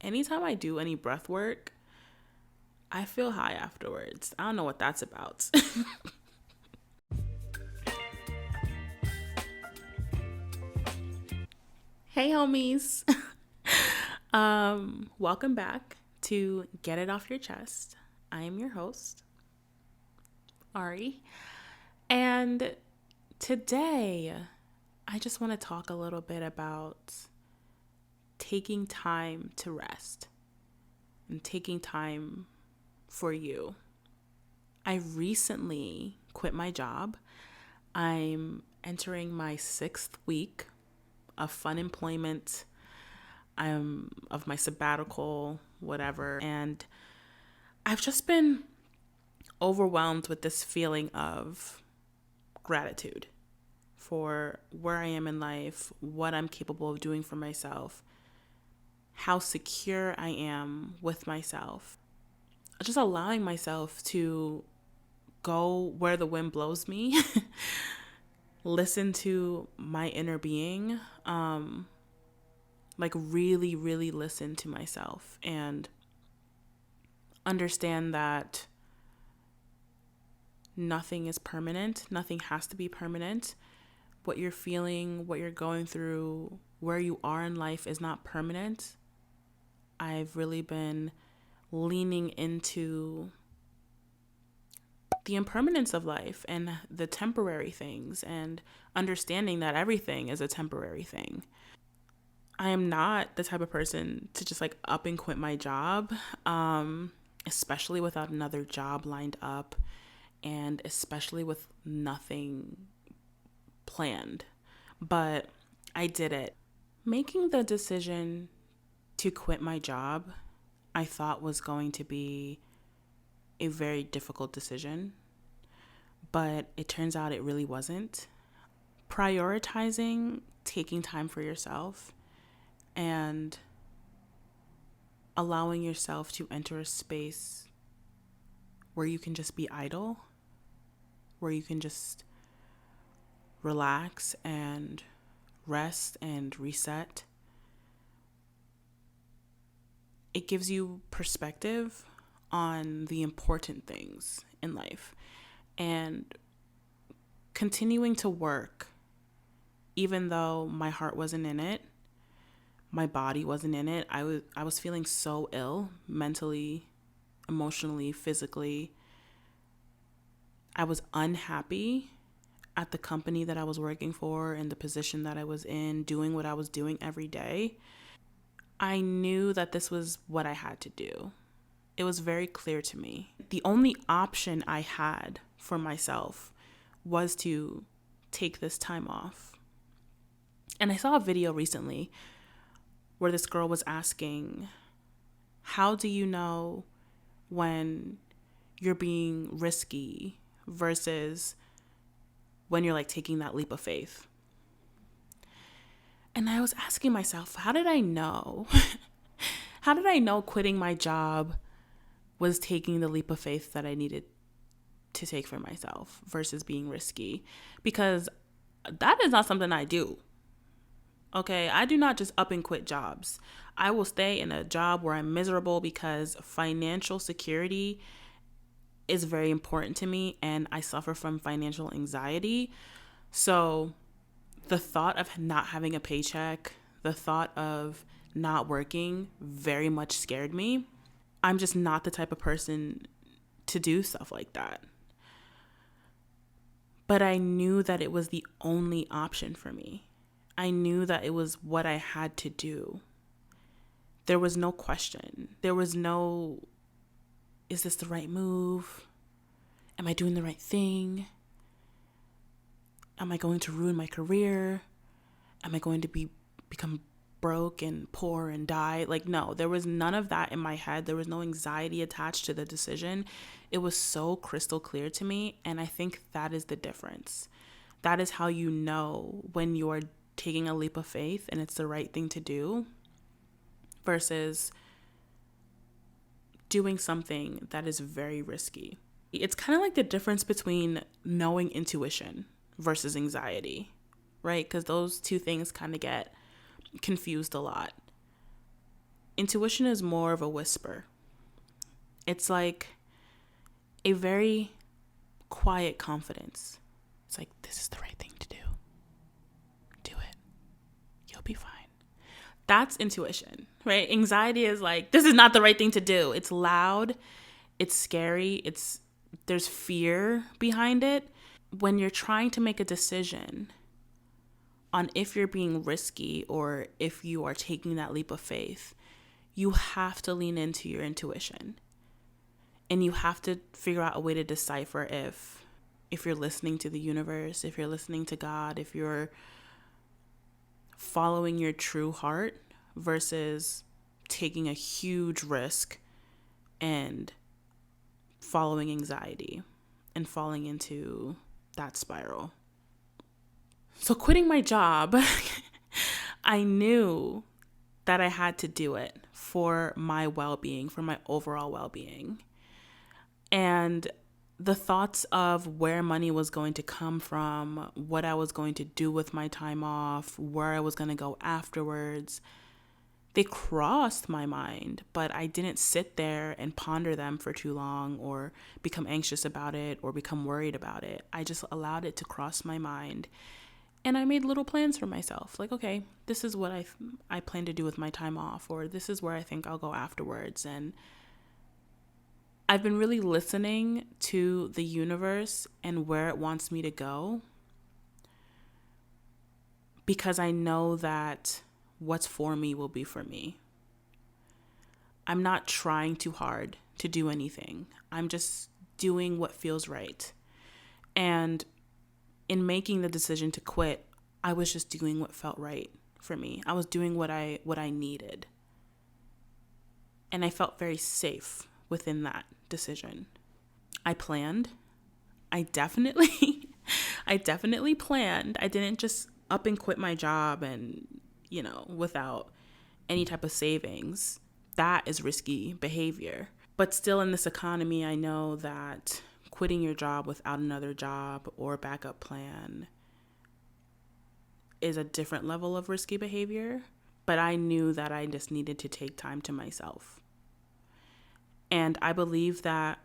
anytime I do any breath work, I feel high afterwards. I don't know what that's about. Hey, homies. Welcome back to Get It Off Your Chest. I am your host, Arie. And today, I just want to talk a little bit about taking time to rest and taking time for you. I recently quit my job. I'm entering my 6th week of funemployment. I'm of my sabbatical, whatever. And I've just been overwhelmed with this feeling of gratitude for where I am in life, what I'm capable of doing for myself, how secure I am with myself. Just allowing myself to go where the wind blows me, listen to my inner being, really, really listen to myself and understand that nothing is permanent. Nothing has to be permanent. What you're feeling, what you're going through, where you are in life is not permanent. I've really been leaning into the impermanence of life and the temporary things and understanding that everything is a temporary thing. I am not the type of person to just up and quit my job, especially without another job lined up and especially with nothing planned. But I did it. Making the decision to quit my job, I thought was going to be a very difficult decision, but it turns out it really wasn't. Prioritizing taking time for yourself and allowing yourself to enter a space where you can just be idle, where you can just relax and rest and reset. It gives you perspective on the important things in life and continuing to work, even though my heart wasn't in it, my body wasn't in it. I was feeling so ill mentally, emotionally, physically. I was unhappy at the company that I was working for and the position that I was in, doing what I was doing every day. I knew that this was what I had to do. It was very clear to me. The only option I had for myself was to take this time off. And I saw a video recently where this girl was asking, how do you know when you're being risky versus when you're taking that leap of faith? And I was asking myself, how did I know? How did I know quitting my job was taking the leap of faith that I needed to take for myself versus being risky? Because that is not something I do. Okay, I do not just up and quit jobs. I will stay in a job where I'm miserable because financial security is very important to me and I suffer from financial anxiety. So the thought of not having a paycheck, the thought of not working very much scared me. I'm just not the type of person to do stuff like that. But I knew that it was the only option for me. I knew that it was what I had to do. There was no question. There was no, is this the right move? Am I doing the right thing? Am I going to ruin my career? Am I going to become broke and poor and die? No, there was none of that in my head. There was no anxiety attached to the decision. It was so crystal clear to me. And I think that is the difference. That is how you know when you are taking a leap of faith and it's the right thing to do versus doing something that is very risky. It's kind of like the difference between knowing intuition versus anxiety, right? Because those two things kind of get confused a lot. Intuition is more of a whisper. It's like a very quiet confidence. It's like, this is the right thing to do. Do it. You'll be fine. That's intuition, right? Anxiety is like, this is not the right thing to do. It's loud. It's scary. There's fear behind it. When you're trying to make a decision on if you're being risky or if you are taking that leap of faith, you have to lean into your intuition. And you have to figure out a way to decipher if you're listening to the universe, if you're listening to God, if you're following your true heart versus taking a huge risk and following anxiety and falling into that spiral. So quitting my job, I knew that I had to do it for my well-being, for my overall well-being. And the thoughts of where money was going to come from, what I was going to do with my time off, where I was going to go afterwards, they crossed my mind, but I didn't sit there and ponder them for too long or become anxious about it or become worried about it. I just allowed it to cross my mind. And I made little plans for myself. Like, okay, this is what I plan to do with my time off, or this is where I think I'll go afterwards. And I've been really listening to the universe and where it wants me to go, because I know that what's for me will be for me. I'm not trying too hard to do anything. I'm just doing what feels right. And in making the decision to quit, I was just doing what felt right for me. I was doing what I needed. And I felt very safe within that decision. I planned. I definitely planned. I didn't just up and quit my job and, without any type of savings. That is risky behavior. But still, in this economy, I know that quitting your job without another job or backup plan is a different level of risky behavior. But I knew that I just needed to take time to myself. And I believe that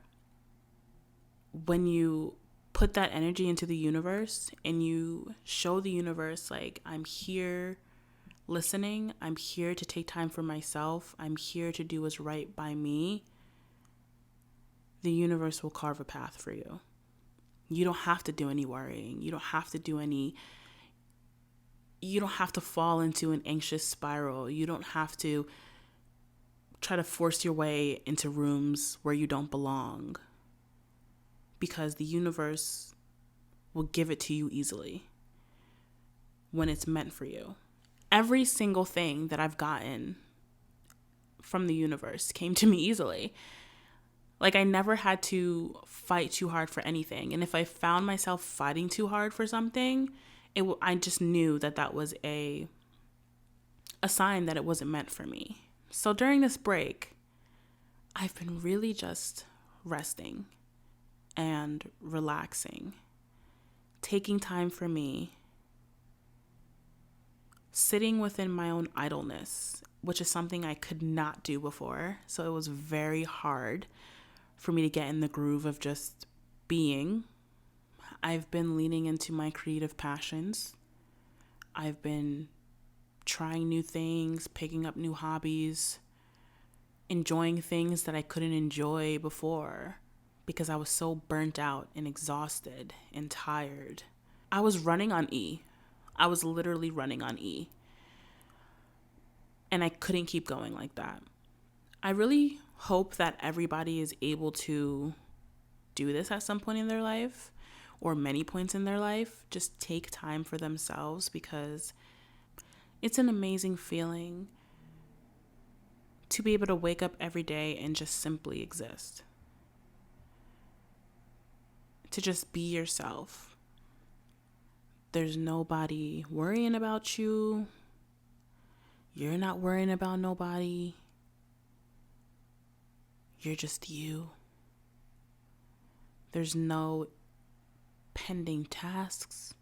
when you put that energy into the universe and you show the universe, like, I'm here listening, I'm here to take time for myself, I'm here to do what's right by me, the universe will carve a path for you. You don't have to do any worrying. You don't have to fall into an anxious spiral. You don't have to try to force your way into rooms where you don't belong, because the universe will give it to you easily when it's meant for you. Every single thing that I've gotten from the universe came to me easily. Like, I never had to fight too hard for anything. And if I found myself fighting too hard for something, I just knew that was a sign that it wasn't meant for me. So during this break, I've been really just resting and relaxing, taking time for me, sitting within my own idleness, which is something I could not do before. So it was very hard for me to get in the groove of just being. I've been leaning into my creative passions. I've been trying new things, picking up new hobbies, enjoying things that I couldn't enjoy before because I was so burnt out and exhausted and tired. I was running on E. I was literally running on E. And I couldn't keep going like that. I really hope that everybody is able to do this at some point in their life, or many points in their life. Just take time for themselves, because it's an amazing feeling to be able to wake up every day and just simply exist. To just be yourself. There's nobody worrying about you. You're not worrying about nobody. You're just you. There's no pending tasks.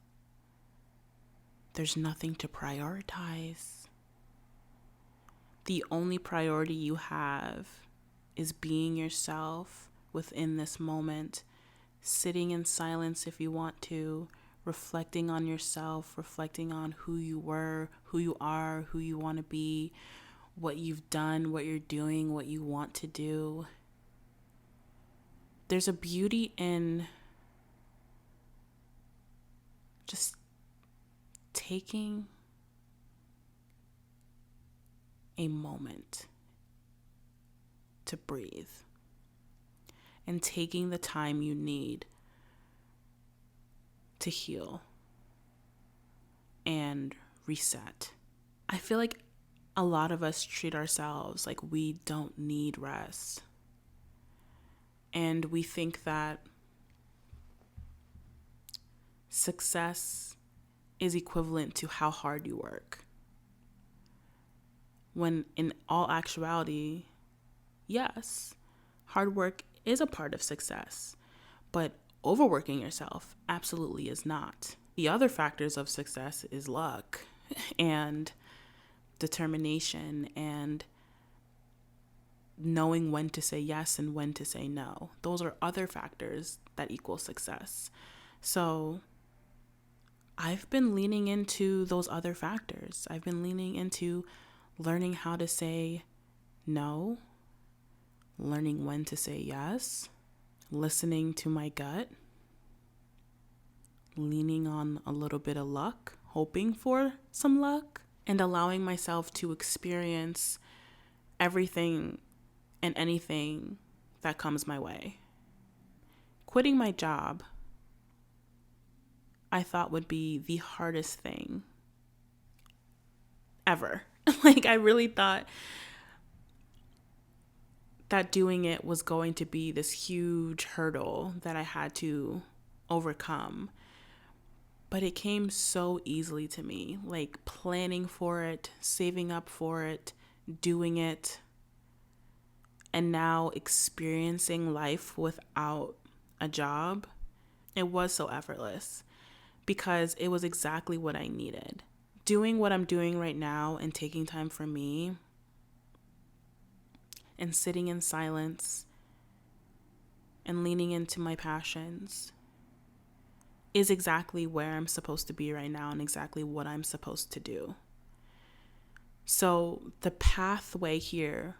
There's nothing to prioritize. the only priority you have is being yourself within this moment, sitting in silence if you want to, reflecting on yourself, reflecting on who you were, who you are, who you want to be, what you've done, what you're doing, what you want to do. There's a beauty in just taking a moment to breathe and taking the time you need to heal and reset. I feel like a lot of us treat ourselves like we don't need rest. And we think that success is equivalent to how hard you work. When in all actuality, yes, hard work is a part of success, but overworking yourself absolutely is not. The other factors of success is luck and determination and knowing when to say yes and when to say no. Those are other factors that equal success. So I've been leaning into those other factors. I've been leaning into learning how to say no, learning when to say yes, listening to my gut, leaning on a little bit of luck, hoping for some luck, and allowing myself to experience everything and anything that comes my way. Quitting my job, I thought would be the hardest thing ever. Like, I really thought that doing it was going to be this huge hurdle that I had to overcome. But it came so easily to me, like planning for it, saving up for it, doing it, and now experiencing life without a job. It was so effortless because it was exactly what I needed. Doing what I'm doing right now and taking time for me and sitting in silence and leaning into my passions is exactly where I'm supposed to be right now and exactly what I'm supposed to do. So the pathway here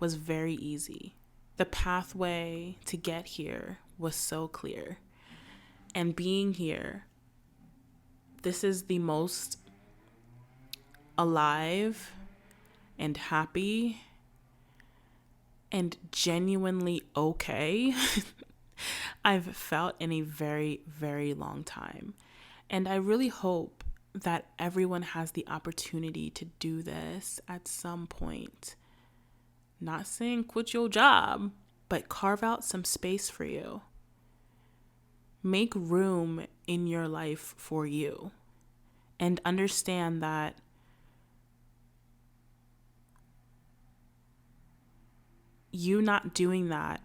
was very easy. The pathway to get here was so clear. And being here, this is the most alive and happy and genuinely okay I've felt in a very, very long time. And I really hope that everyone has the opportunity to do this at some point. Not saying quit your job, but carve out some space for you. Make room in your life for you. And understand that you not doing that,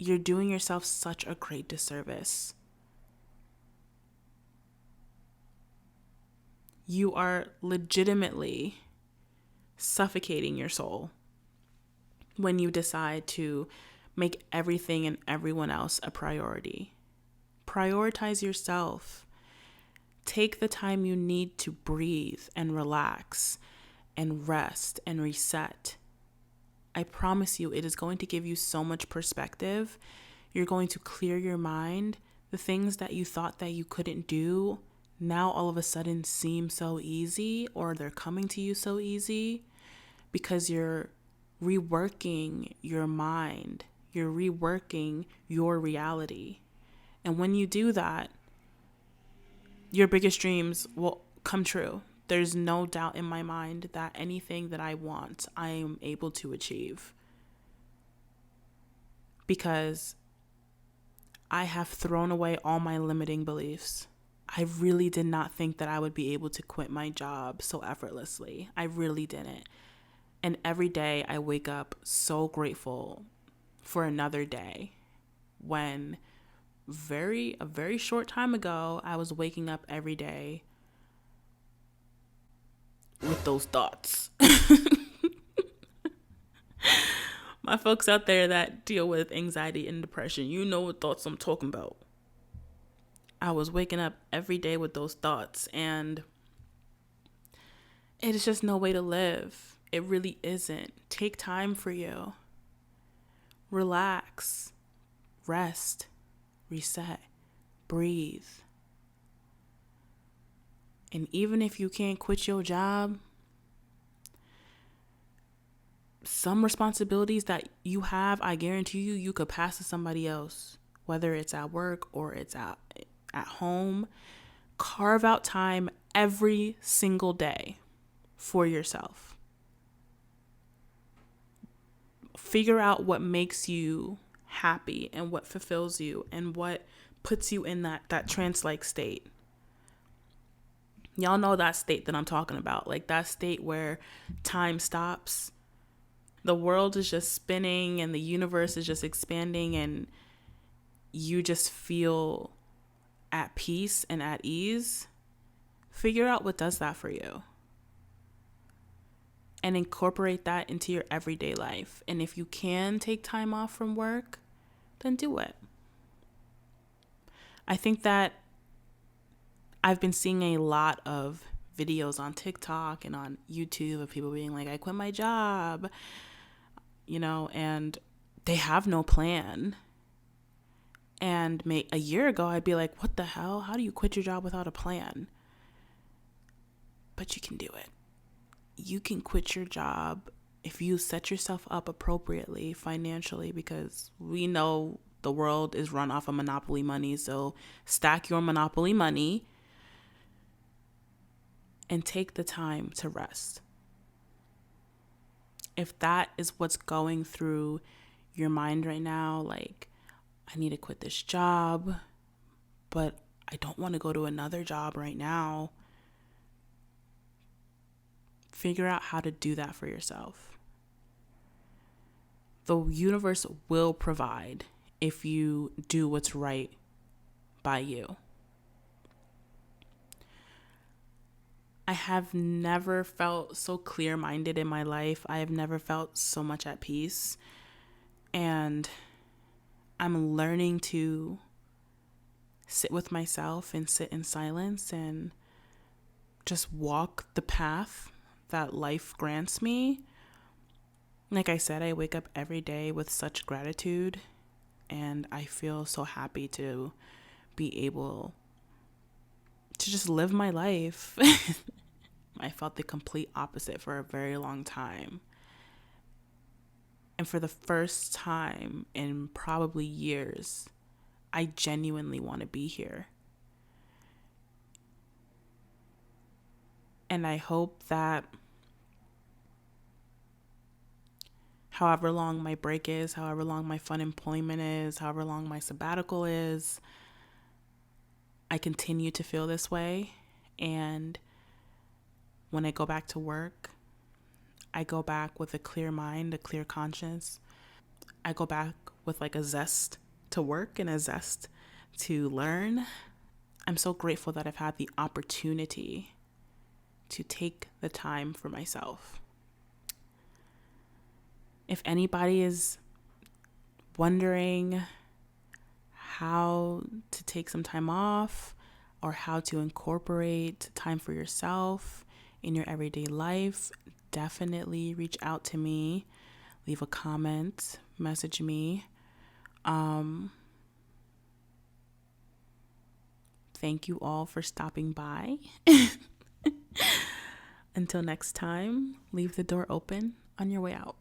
you're doing yourself such a great disservice. You are legitimately suffocating your soul when you decide to make everything and everyone else a priority. Prioritize yourself. Take the time you need to breathe and relax and rest and reset. I promise you, it is going to give you so much perspective. You're going to clear your mind. The things that you thought that you couldn't do now all of a sudden seem so easy, or they're coming to you so easy because you're reworking your mind. You're reworking your reality. And when you do that, your biggest dreams will come true. There's no doubt in my mind that anything that I want, I am able to achieve. Because I have thrown away all my limiting beliefs. I really did not think that I would be able to quit my job so effortlessly. I really didn't. And every day I wake up so grateful for another day when a very short time ago, I was waking up every day with those thoughts. My folks out there that deal with anxiety and depression, you know what thoughts I'm talking about. I was waking up every day with those thoughts, and it is just no way to live. It really isn't. Take time for you. Relax, rest, reset, breathe. And even if you can't quit your job, some responsibilities that you have, I guarantee you, you could pass to somebody else, whether it's at work or it's at home. Carve out time every single day for yourself. Figure out what makes you happy and what fulfills you and what puts you in that trance-like state. Y'all know that state that I'm talking about, like that state where time stops. The world is just spinning and the universe is just expanding, and you just feel at peace and at ease. Figure out what does that for you and incorporate that into your everyday life. And if you can take time off from work, then do it. I think that I've been seeing a lot of videos on TikTok and on YouTube of people being like, I quit my job, and they have no plan. And a year ago, I'd be like, what the hell? How do you quit your job without a plan? But you can do it. You can quit your job if you set yourself up appropriately financially, because we know the world is run off of monopoly money. So stack your monopoly money and take the time to rest. If that is what's going through your mind right now, like, I need to quit this job, but I don't want to go to another job right now. Figure out how to do that for yourself. The universe will provide if you do what's right by you. I have never felt so clear-minded in my life. I have never felt so much at peace. And I'm learning to sit with myself and sit in silence and just walk the path that life grants me. Like I said, I wake up every day with such gratitude, and I feel so happy to be able to just live my life. I felt the complete opposite for a very long time. And for the first time in probably years, I genuinely want to be here. And I hope that however long my break is, however long my funemployment is, however long my sabbatical is, I continue to feel this way. And when I go back to work, I go back with a clear mind, a clear conscience. I go back with like a zest to work and a zest to learn. I'm so grateful that I've had the opportunity to take the time for myself. If anybody is wondering how to take some time off or how to incorporate time for yourself in your everyday life, definitely reach out to me, leave a comment, message me. Thank you all for stopping by. Until next time, leave the door open on your way out.